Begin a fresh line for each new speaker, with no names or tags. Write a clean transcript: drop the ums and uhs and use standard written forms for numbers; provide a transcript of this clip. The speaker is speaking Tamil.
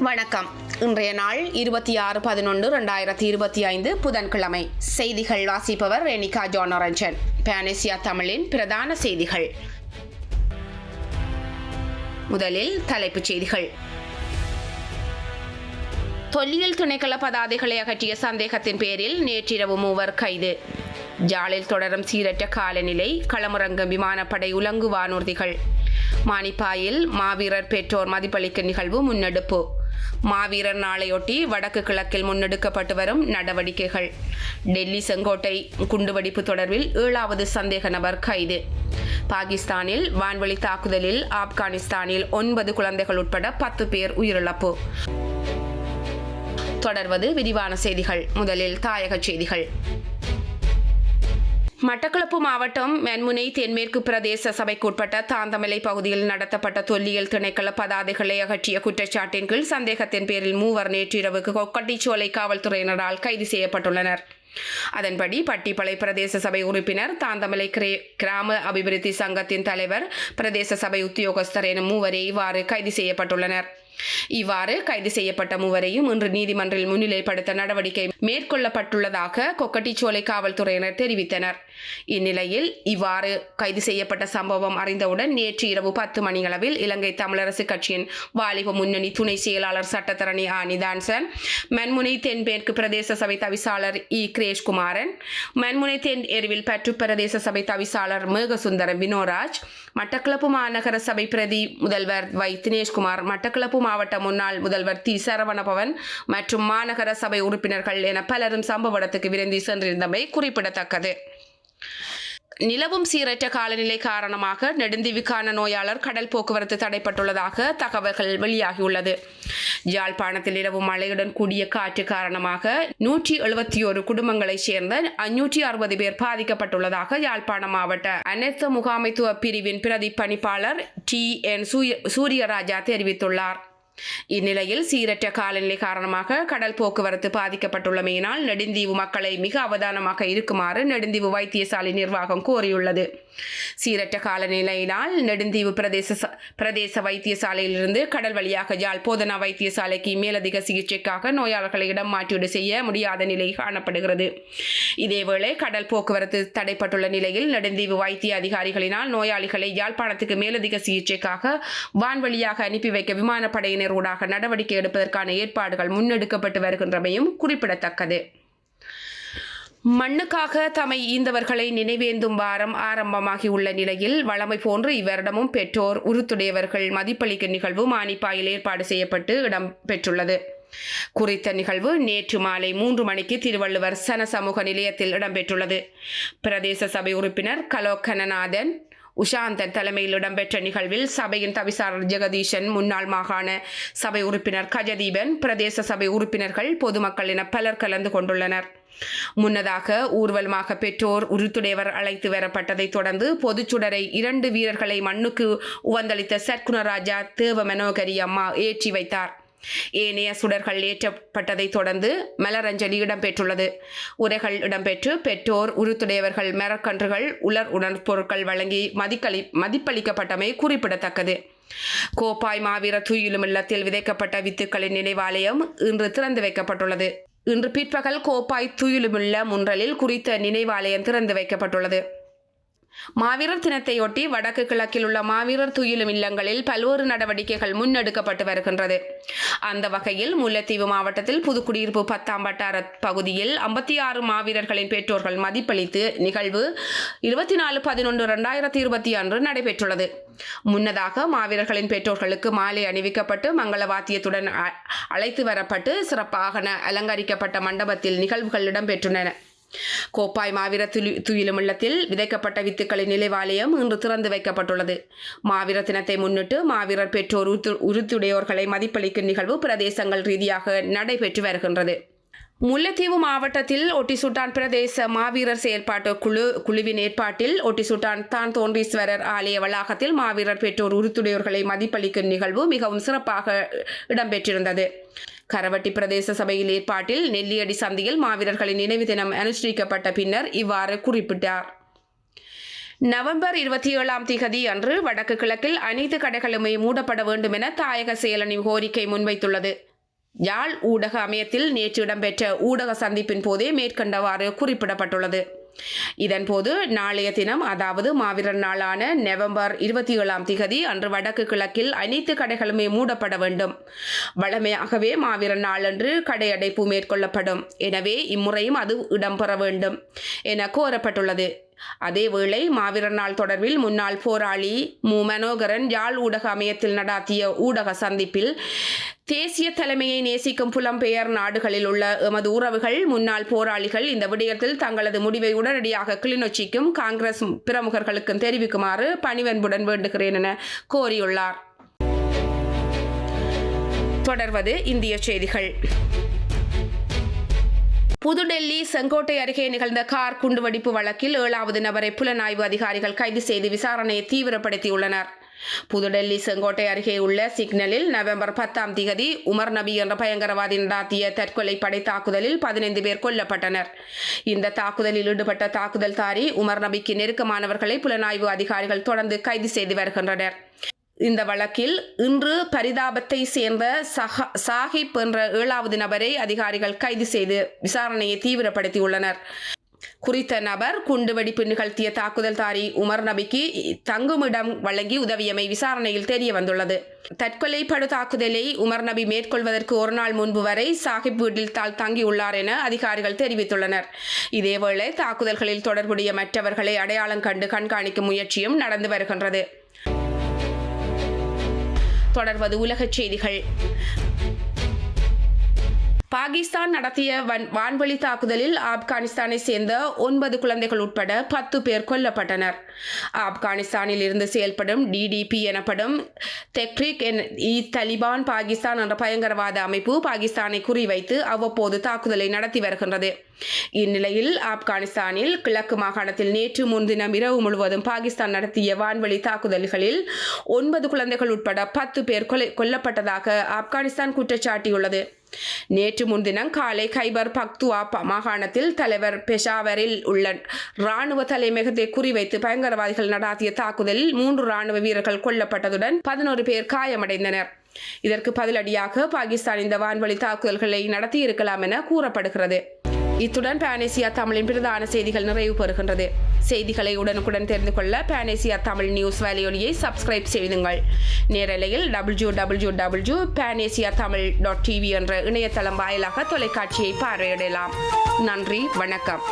வணக்கம். இன்றைய நாள் 26/11/2025 புதன்கிழமை. செய்திகள் வாசிப்பவர் ரெனிகா ஜோனரஞ்சன். பேனேசியா தமிழின் பிரதான செய்திகள். முதலில் தலைப்புச் செய்திகள். தொல்லியல் திணைக்கள பதாதைகளை அகற்றிய சந்தேகத்தின் பேரில் நேற்றிரவு 3 கைது. ஜாலில் தொடரும் சீரற்ற காலநிலை. களமிறங்கும் விமானப்படை உலங்கு வானூர்திகள். மானிப்பாயில் மாவீரர் பெற்றோர் மதிப்பளிக்கும் நிகழ்வு முன்னெடுப்பு. மாவீரர் நாளையொட்டி வடக்கு கிழக்கில் முன்னெடுக்கப்பட்டு வரும் நடவடிக்கைகள். டெல்லி செங்கோட்டை குண்டுவெடிப்பு தொடர்பில் 7வது சந்தேக நபர் கைது. பாகிஸ்தானில் வான்வழி தாக்குதலில் ஆப்கானிஸ்தானில் 9 குழந்தைகள் உட்பட 10 பேர் உயிரிழப்பு. தொடர்வது விரிவான செய்திகள். முதலில் தாயக செய்திகள். மட்டக்களப்பு மாவட்டம் மென்முனை தென்மேற்கு பிரதேச சபைக்குட்பட்ட தாந்தமலை பகுதியில் நடத்தப்பட்ட தொல்லியல் திணைக்கள பதாதைகளை அகற்றிய குற்றச்சாட்டின் கீழ் சந்தேகத்தின் பேரில் 3 நேற்றிரவு கொக்கட்டிச்சோலை காவல்துறையினரால் கைது செய்யப்பட்டுள்ளனர். அதன்படி பட்டிப்பளை பிரதேச சபை உறுப்பினர், தாந்தமலை கிராம அபிவிருத்தி சங்கத்தின் தலைவர், பிரதேச சபை உத்தியோகஸ்தர் என 3 இவ்வாறு கைது செய்யப்பட்டுள்ளனர். இவ்வாறு கைது செய்யப்பட்ட 3 இன்று நீதிமன்றில் முன்னிலைப்படுத்த நடவடிக்கை மேற்கொள்ளப்பட்டுள்ளதாக கொக்கட்டிச்சோலை காவல்துறையினர் தெரிவித்தனர். இந்நிலையில் இவ்வாறு கைது செய்யப்பட்ட சம்பவம் அறிந்தவுடன் நேற்று இரவு 10 மணியளவில் இலங்கை தமிழரசு கட்சியின் வாலிப முன்னணி துணை செயலாளர் சட்டத்தரணி நிதான்சன், மென்முனை தென்மேற்கு பிரதேச சபை தவிசாளர் கிரேஷ்குமாரன், மென்முனை தென் எருவில் பற்று பிரதேச சபை தவிசாளர் மேகசுந்தரம் வினோராஜ், மட்டக்களப்பு மாநகர சபை பிரதி முதல்வர் வை தினேஷ்குமார், மட்டக்களப்பு மாவட்ட முன்னாள் முதல்வர் தி சரவணபவன் மற்றும் மாநகர சபை உறுப்பினர்கள் என பலரும் சம்பவ இடத்துக்கு விரைந்து சென்றிருந்தமை குறிப்பிடத்தக்கது. நிலவும் சீரற்ற காலநிலை காரணமாக நெடுந்தீவுக்கான நோயாளர் கடல் போக்குவரத்து தடைப்பட்டுள்ளதாக தகவல்கள் வெளியாகியுள்ளது. யாழ்ப்பாணத்தில் நிலவும் மழையுடன் கூடிய காற்று காரணமாக 171 குடும்பங்களைச் சேர்ந்த 560 பேர் பாதிக்கப்பட்டுள்ளதாக யாழ்ப்பாணம் மாவட்ட அனர்த்த முகாமைத்துவ பிரிவின் பிரதி பணிப்பாளர் TN சூரியராஜா தெரிவித்துள்ளார். இந்நிலையில் சீரற்ற காலநிலை காரணமாக கடல் போக்குவரத்து பாதிக்கப்பட்டுள்ளமையினால் நெடுந்தீவு மக்களை மிக அவதானமாக இருக்குமாறு நெடுந்தீவு வைத்தியசாலை நிர்வாகம் கோரியுள்ளது. சீரற்ற காலநிலையினால் நெடுந்தீவு பிரதேச வைத்தியசாலையிலிருந்து கடல் வழியாக யாழ் போதனா வைத்தியசாலைக்கு மேலதிக சிகிச்சைக்காக நோயாளர்களை இடம் மாற்றீடு செய்ய முடியாத நிலை காணப்படுகிறது. இதேவேளை கடல் போக்குவரத்து தடைப்பட்டுள்ள நிலையில் நெடுந்தீவு வைத்திய அதிகாரிகளினால் நோயாளிகளை யாழ்ப்பாணத்துக்கு மேலதிக சிகிச்சைக்காக வான்வழியாக அனுப்பி வைக்க விமானப்படையினர் ஊடாக நடவடிக்கை எடுப்பதற்கான ஏற்பாடுகள் முன்னெடுக்கப்பட்டு வருகின்றமையும் குறிப்பிடத்தக்கது. மண்ணுக்காக தம்மை ஈந்தவர்களை நினைவேந்தும் வாரம் ஆரம்பமாகியுள்ள நிலையில் வழமை போன்று இவ்வருடமும் பெற்றோர் உருத்துடையவர்கள் மதிப்பளிக்கும் நிகழ்வு மானிப்பாயில் ஏற்பாடு செய்யப்பட்டு இடம்பெற்றுள்ளது. குறித்த நிகழ்வு நேற்று மாலை 3 மணிக்கு திருவள்ளுவர் சன சமூக நிலையத்தில் இடம்பெற்றுள்ளது. பிரதேச சபை உறுப்பினர் கலோகனநாதன் உஷாந்தன் தலைமையில் இடம்பெற்ற நிகழ்வில் சபையின் தவிசாளர் ஜெகதீஷன், முன்னாள் மாகாண சபை உறுப்பினர் கஜதீபன், பிரதேச சபை உறுப்பினர்கள், பொதுமக்கள் என பலர் கலந்து கொண்டுள்ளனர். முன்னதாக ஊர்வலமாக பெற்றோர் உருத்துடையவர் அழைத்து வரப்பட்டதை தொடர்ந்து பொதுச்சுடரை 2 வீரர்களை மண்ணுக்கு உவந்தளித்த சற்குணராஜா தேவ மனோகரி அம்மா ஏற்றி வைத்தார். ஏனைய சுடர்கள் ஏற்றப்பட்டதை தொடர்ந்து மலரஞ்சலி இடம்பெற்றுள்ளது. உரைகள் இடம்பெற்று பெற்றோர் உருத்துடையவர்கள் மரக்கன்றுகள், உலர் உணர்பொருட்கள் வழங்கி மதிப்பளிக்கப்பட்டமை குறிப்பிடத்தக்கது. கோப்பாய் மாவீர துயிலும் இல்லத்தில் விதைக்கப்பட்ட வித்துக்களின் நினைவாலயம் இன்று திறந்து வைக்கப்பட்டுள்ளது. இன்று பிற்பகல் கோப்பாய் துயிலுமில்ல முன்றலில் குறித்த நினைவாலயம் திறந்து வைக்கப்பட்டுள்ளது. மாவீரர் தினத்தையொட்டி வடக்கு கிழக்கில் உள்ள மாவீரர் துயிலும் இல்லங்களில் பல்வேறு நடவடிக்கைகள் முன்னெடுக்கப்பட்டு வருகின்றது. அந்த வகையில் முல்லைத்தீவு மாவட்டத்தில் புதுக்குடியிருப்பு 10ஆம் வட்டார பகுதியில் 56 மாவீரர்களின் பெற்றோர்கள் மதிப்பளித்து நிகழ்வு 24/11/2020 நடைபெற்றுள்ளது. முன்னதாக மாவீரர்களின் பெற்றோர்களுக்கு மாலை அணிவிக்கப்பட்டு மங்கள வாத்தியத்துடன் அழைத்து வரப்பட்டு சிறப்பாக அலங்கரிக்கப்பட்ட மண்டபத்தில் நிகழ்வுகள் இடம்பெற்றுள்ளன. கோப்பாய் மாவீர துயிலும் இல்லத்தில் விதைக்கப்பட்ட வித்துக்களின் நினைவாலயம் இன்று திறந்து வைக்கப்பட்டுள்ளது. மாவீர தினத்தை முன்னிட்டு மாவீரர் பெற்றோர் உருத்துடையோர்களை மதிப்பளிக்கும் நிகழ்வு பிரதேசங்கள் ரீதியாக நடைபெற்று வருகின்றது. முல்லைத்தீவு மாவட்டத்தில் ஒட்டிசுட்டான் பிரதேச மாவீரர் செயற்பாட்டு குழுவின் ஏற்பாட்டில் ஒட்டிசுட்டான் தான் தோன்றீஸ்வரர் ஆலய வளாகத்தில் மாவீரர் பெற்றோர் உருத்துடையோர்களை மதிப்பளிக்கும் நிகழ்வு மிகவும் சிறப்பாக இடம்பெற்றிருந்தது. கரவட்டி பிரதேச சபையில் ஏற்பாட்டில் நெல்லியடி சந்தியில் மாவீரர்களின் நினைவு தினம் அனுஷ்டிக்கப்பட்ட பின்னர் இவ்வாறு குறிப்பிட்டார். நவம்பர் 27 அன்று வடக்கு கிழக்கில் அனைத்து கடைகளுமே மூடப்பட வேண்டும் என தாயக செயலணி கோரிக்கை முன்வைத்துள்ளது. யாழ் ஊடக அமையத்தில் நேற்று இடம்பெற்ற ஊடக சந்திப்பின் போதே மேற்கண்டவாறு குறிப்பிடப்பட்டுள்ளது. இதன்போது நாளைய தினம், அதாவது மாவீரர் நாளான நவம்பர் 27 அன்று வடக்கு கிழக்கில் அனைத்து கடைகளுமே மூடப்பட வேண்டும். வழமையாகவே மாவீரர் நாளன்று கடையடைப்பு மேற்கொள்ளப்படும். எனவே இம்முறையும் அது இடம்பெற வேண்டும் என கோரப்பட்டுள்ளது. அதேவேளை மாவீரர் நாள் தொடர்பில் முன்னாள் போராளி மு. மனோகரன் யாழ் ஊடக அமையத்தில் நடாத்திய ஊடக சந்திப்பில் தேசிய தலைமையை நேசிக்கும் புலம்பெயர் நாடுகளில் உள்ள எமது உறவுகள், முன்னாள் போராளிகள் இந்த விடயத்தில் தங்களது முடிவை உடனடியாக கிளிநொச்சிக்கும் காங்கிரஸ் பிரமுகர்களுக்கும் தெரிவிக்குமாறு பணிவன்புடன் வேண்டுகிறேன் என கோரியுள்ளார். தொடர்வது இந்திய செய்திகள். புதுடெல்லி செங்கோட்டை அருகே நிகழ்ந்த கார் குண்டுவெடிப்பு வழக்கில் 7வது நபரை புலனாய்வு அதிகாரிகள் கைது செய்து விசாரணையை தீவிரப்படுத்தியுள்ளனர். புதுடெல்லி செங்கோட்டை அருகே உள்ள சிக்னலில் நவம்பர் 10 உமர் நபி என்ற பயங்கரவாதி நடாத்திய தற்கொலை படை தாக்குதலில் 15 பேர் கொல்லப்பட்டனர். இந்த தாக்குதலில் ஈடுபட்ட தாக்குதல்தாரி உமர் நபிக்கு நெருக்கமானவர்களை புலனாய்வு அதிகாரிகள் தொடர்ந்து கைது செய்து வருகின்றனர். இந்த வழக்கில் இன்று பரிதாபத்தை சேர்ந்த சாஹிப் என்ற 7வது நபரை அதிகாரிகள் கைது செய்து விசாரணையை தீவிரப்படுத்தியுள்ளனர். குறித்த நபர் குண்டுவெடிப்பு நிகழ்த்திய தாக்குதல்தாரி உமர் நபிக்கு தங்குமிடம் வழங்கி உதவியமை விசாரணையில் தெரிய வந்துள்ளது. தற்கொலை படு தாக்குதலை உமர் நபி மேற்கொள்வதற்கு ஒரு நாள் முன்பு வரை சாஹிப் வீட்டில் தங்கியுள்ளார் என அதிகாரிகள் தெரிவித்துள்ளனர். இதேவேளை தாக்குதல்களில் தொடர்புடைய மற்றவர்களை அடையாளம் கண்டு கண்காணிக்கும் முயற்சியும் நடந்து வருகின்றது. தொடர்வது உலகச் செய்திகள். பாகிஸ்தான் நடத்திய வான்வழி தாக்குதலில் ஆப்கானிஸ்தானை சேர்ந்த 9 குழந்தைகள் உட்பட 10 பேர் கொல்லப்பட்டனர். ஆப்கானிஸ்தானில் இருந்து செயல்படும் DDP எனப்படும் தெஹ்ரீக்-இ-தலிபான் பாகிஸ்தான் என்ற பயங்கரவாத அமைப்பு பாகிஸ்தானை குறிவைத்து அவ்வப்போது தாக்குதலை நடத்தி வருகின்றது. இந்நிலையில் ஆப்கானிஸ்தானில் கிழக்கு மாகாணத்தில் நேற்று முன்தினம் இரவு முழுவதும் பாகிஸ்தான் நடத்திய வான்வழி தாக்குதல்களில் 9 குழந்தைகள் உட்பட 10 பேர் கொல்லப்பட்டதாக ஆப்கானிஸ்தான் குற்றச்சாட்டியுள்ளது. நேற்று முன்தினம் காலை கைபர் பக்துவா மாகாணத்தில் தலைவர் பெஷாவரில் உள்ள இராணுவ தலைமையகத்தை குறிவைத்து பயங்கரவாதிகள் நடாத்திய தாக்குதலில் 3 இராணுவ வீரர்கள் கொல்லப்பட்டதுடன் 11 பேர் காயமடைந்தனர். இதற்கு பதிலடியாக பாகிஸ்தான் இந்த வான்வழி தாக்குதல்களை நடத்தியிருக்கலாம் என கூறப்படுகிறது. இத்துடன் பேனேசியா தமிழின் பிரதான செய்திகள் நிறைவு பெறுகின்றது. செய்திகளை உடனுக்குடன் தெரிந்து கொள்ள பேனேசியா தமிழ் நியூஸ் வலையொலியை சப்ஸ்கிரைப் செய்துங்கள். நேரலையில் www.panasiatamil.tv என்ற இணையதளம் வாயிலாக தொலைக்காட்சியை பார்வையிடலாம். நன்றி, வணக்கம்.